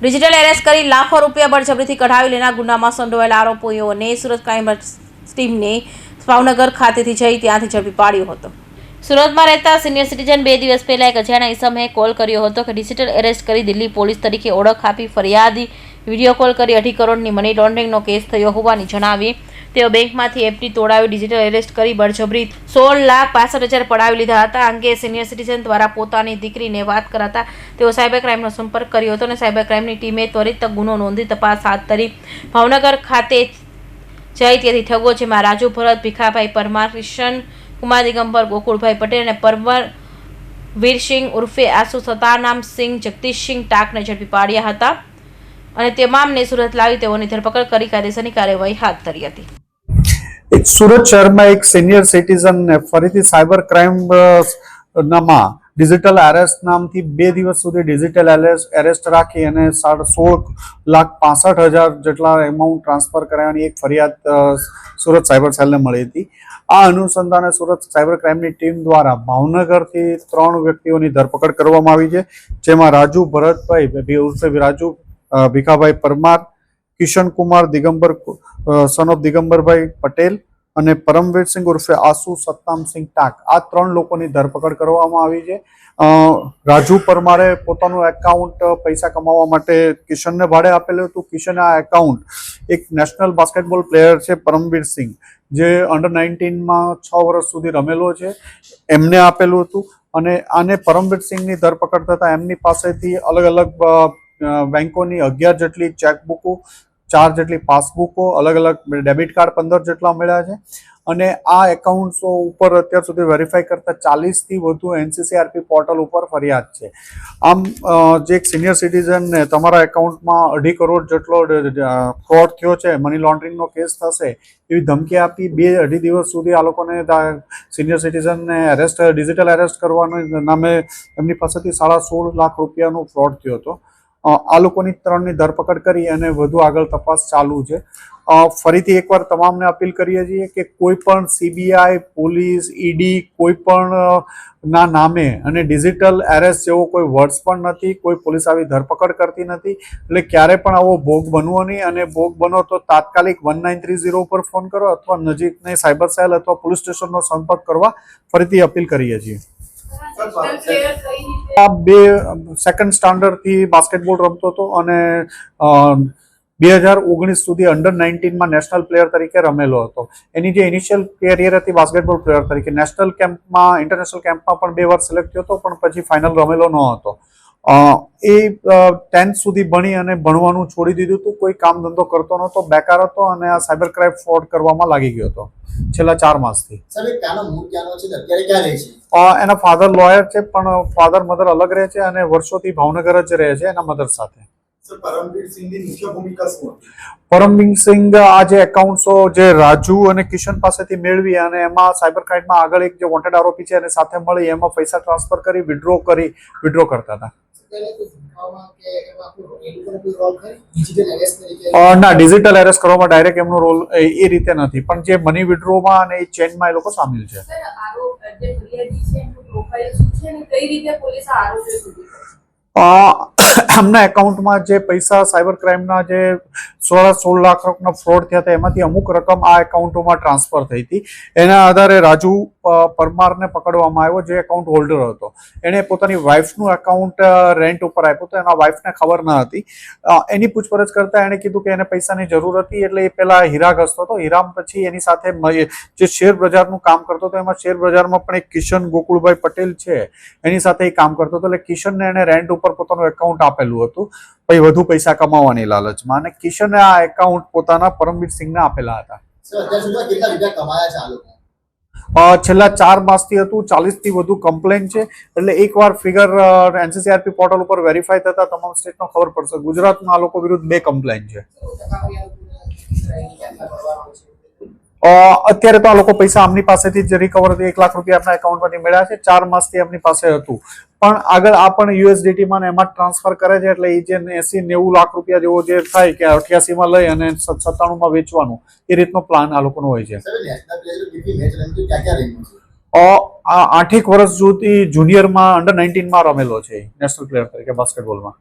Digital arrest કરી લાખો રૂપિયા બળજબરીથી કઢાવી લેનાર ગુનામાં સંડોવાયેલા આરોપીઓને સુરત ક્રાઇમ ટીમને ભાવનગર ખાતેથી જઈ ત્યાંથી ઝડપી પાડ્યો હતો। સુરતમાં રહેતા સિનિયર સિટીઝન 2 દિવસ પહેલા એક અજાણ્યા ઇસમે કોલ કર્યો હતો કે ડિજિટલ એરેસ્ટ કરી દિલ્હી પોલીસ તરીકે ઓળખ આપી ફરિયાદી વિડીયો કોલ કરી 2.5 કરોડની મની લોન્ડરિંગનો કેસ થયો હોવાની જણાવી તેઓ બેંકમાંથી એફડી તોડાવી ડિજિટલ એરેસ્ટ કરી બળજબરી 16,65,000 પડાવી લીધા હતા। આ અંગે સિનિયર સિટીઝન દ્વારા પોતાની દીકરીને વાત કરાતા તેઓ સાયબર ક્રાઇમનો સંપર્ક કર્યો હતો અને સાયબર ક્રાઇમની ટીમે ત્વરિત ગુનો નોંધી તપાસ હાથ ધરી ભાવનગર ખાતે જઈ ત્યાંથી ઠગો જેમાં રાજુ ભરત, ભીખાભાઈ પરમાર, કિશન કુમાર દિગંબર, ગોકુળભાઈ પટેલ અને પરમવીરસિંહ ઉર્ફે આસુ સતાનામ સિંહ, જગદીશસિંહ ટાકને ઝડપી પાડ્યા હતા અને તમામને સુરત લાવી તેઓની ધરપકડ કરી કાયદેસરની કાર્યવાહી હાથ ધરી હતી। સુરત શહેરમાં એક સિનિયર સિટીઝનને ફરીથી સાયબર ક્રાઇમ નામાં ડિજિટલ એરેસ્ટ નામથી 2 દિવસ સુધી ડિજિટલ એરેસ્ટ રાખી અને 16,65,000 જેટલા એમાઉન્ટ ટ્રાન્સફર કરાવવાની એક ફરિયાદ સુરત સાયબર સેલને મળી હતી। આ અનુસંધાને સુરત સાયબર ક્રાઇમની ટીમ દ્વારા ભાવનગરથી 3 વ્યક્તિઓની ધરપકડ કરવામાં આવી છે, જેમાં રાજુ ભરતભાઈ ઉર્ફે રાજુ ભીખાભાઈ પરમાર, કિશન કુમાર દિગંબર સન ઓફ દિગંબરભાઈ પટેલ અને પરમવીરસિંહ ઉર્ફે આસુ સત્તામસિંહ ટાક, આ 3 લોકોની ધરપકડ કરવામાં આવી છે। રાજુ પરમારે પોતાનું એકાઉન્ટ પૈસા કમાવા માટે કિશનને ભાડે આપેલું હતું। કિશને આ એકાઉન્ટ એક નેશનલ બાસ્કેટબોલ પ્લેયર છે પરમવીરસિંહ, જે અંડર 19માં 6 વર્ષ સુધી રમેલો છે, એમને આપેલું હતું અને આને પરમવીરસિંહની ધરપકડ થતા એમની પાસેથી અલગ અલગ બેંકોની 11 જેટલી ચેકબુકો, 4 જેટલી પાસબુકો, અલગ અલગ ડેબિટ કાર્ડ 15 જેટલા મળ્યા છે અને આ એકાઉન્ટ્સો ઉપર અત્યાર સુધી વેરીફાઈ કરતા 40થી વધુ NCCRP પોર્ટલ ઉપર ફરિયાદ છે। આમ જે એક સિનિયર સિટીઝનને તમારા એકાઉન્ટમાં 2.5 કરોડ જેટલો ફ્રોડ થયો છે, મની લોન્ડરિંગનો કેસ થશે એવી ધમકી આપી 2-2.5 દિવસ સુધી આ લોકોને સિનિયર સિટીઝનને ડિજિટલ એરેસ્ટ કરવાના નામે એમની પાસેથી 16.5 લાખ રૂપિયાનો ફ્રોડ થયો હતો। આ લોકોની 3ની ધરપકડ કરી અને વધુ આગળ તપાસ ચાલુ છે। ફરીથી એકવાર તમામને અપીલ કરીએ છીએ કે કોઈ પણ CBI, પોલીસ, ED કોઈ પણ ના નામે અને ડિજિટલ એરેસ્ટ જેવો કોઈ વર્ડ્સ પણ નથી, કોઈ પોલીસ આવી ધરપકડ કરતી નથી, એટલે ક્યારે પણ આવો ભોગ બનવો નહીં અને ભોગ બનો તો તાત્કાલિક 1930 ઉપર ફોન કરો અથવા નજીકની સાયબર સેલ અથવા પોલીસ સ્ટેશનનો સંપર્ક કરવા ફરીથી અપીલ કરીએ છીએ। આ 2 સેકન્ડ સ્ટાન્ડર્ડથી બાસ્કેટબોલ રમતો હતો અને 2019 સુધી અંડર 19માં નેશનલ પ્લેયર તરીકે રમેલો હતો। એની જે ઇનિશિયલ કેરિયર હતી બાસ્કેટબોલ પ્લેયર તરીકે, નેશનલ કેમ્પમાં, ઇન્ટરનેશનલ કેમ્પમાં પણ 2 વાર સિલેક્ટ થયો હતો, પણ પછી ફાઇનલ રમેલો ન હતો। એ 10th સુધી ભણી અને ભણવાનું છોડી દીધું હતું, કોઈ કામ ધંધો કરતો નહોતો, બેકાર હતો અને આ સાયબર ક્રાઇમ ફ્રોડ કરવામાં લાગી ગયો હતો છેલ્લા 4 માસથી। એના ફાધર લોયર છે, પણ ફાધર મધર અલગ રહે છે અને વર્ષોથી ભાવનગર જ રહે છે એના મધર સાથે। પરમવીરસિંહ આ જે એકાઉન્ટ્સો જે રાજુ અને કિશન પાસેથી મેળવી અને એમાં સાયબર ક્રાઇમમાં આગળ એક જે વોન્ટેડ આરોપી છે એને સાથે મળી એમાં પૈસા ટ્રાન્સફર કરી વિડ્રો કરતા હતા। ના, ડિજિટલ એરેસ્ટ કરવામાં ડાયરેક્ટ એમનો રોલ એ રીતે નથી, પણ જે મની વિડ્રોમાં અને એ ચેનમાં એ લોકો સામેલ છે। એમના એકાઉન્ટમાં જે પૈસા સાયબર ક્રાઇમના જે 16 લાખના ફ્રોડ થયા હતા એમાંથી અમુક રકમ આ એકાઉન્ટોમાં ટ્રાન્સફર થઈ હતી। એના આધારે રાજુ પરમારને પકડવામાં આવ્યો, જે એકાઉન્ટ હોલ્ડર હતો। એણે પોતાની વાઇફનું એકાઉન્ટ રેન્ટ ઉપર આપ્યું હતું, એના વાઇફને ખબર ન હતી। એની પૂછપરછ કરતા એણે કીધું કે એને પૈસાની જરૂર હતી, એટલે એ પહેલા હીરા ઘસતો હતો। હીરામ પછી એની સાથે જે શેર બજારનું કામ કરતો હતો, એમાં શેર બજારમાં પણ એક કિશન ગોકુળભાઈ પટેલ છે, એની સાથે એ કામ કરતો હતો। એટલે કિશનને એને રેન્ટ ઉપર પોતાનું એકાઉન્ટ આપેલું હતું, પછી વધુ પૈસા કમાવાની લાલચમાં, અને કિશને આ એકાઉન્ટ પોતાના પરમવીરસિંહને આપેલા હતા। છેલ્લા 4 માસથી હતું, 40થી વધુ કમ્પ્લેન છે, એટલે એકવાર ફિગર NCCRP પોર્ટલ ઉપર વેરીફાઈ થતા તમામ સ્ટેટનો ખબર પડશે। ગુજરાતમાં આ લોકો વિરુદ્ધ 2 કમ્પ્લેન છે। અત્યારે તો આ લોકો પૈસા આમની પાસેથી જ રિકવર 1 લાખ રૂપિયા એમના એકાઉન્ટમાંથી મળ્યા છે, 4 માસથી એમની પાસે હતું, પણ આગળ આ પણ USDTમાં એમાં જ ટ્રાન્સફર કરે છે, એટલે એ જે 80-90 લાખ રૂપિયા જેવો જે થાય કે 88માં લઈ અને 97માં વેચવાનું, એ રીતનો પ્લાન આ લોકોનો હોય છે। 8 વર્ષ સુધી જુનિયરમાં અંડર 19માં રમેલો છે નેશનલ પ્લેયર તરીકે બાસ્કેટબોલમાં।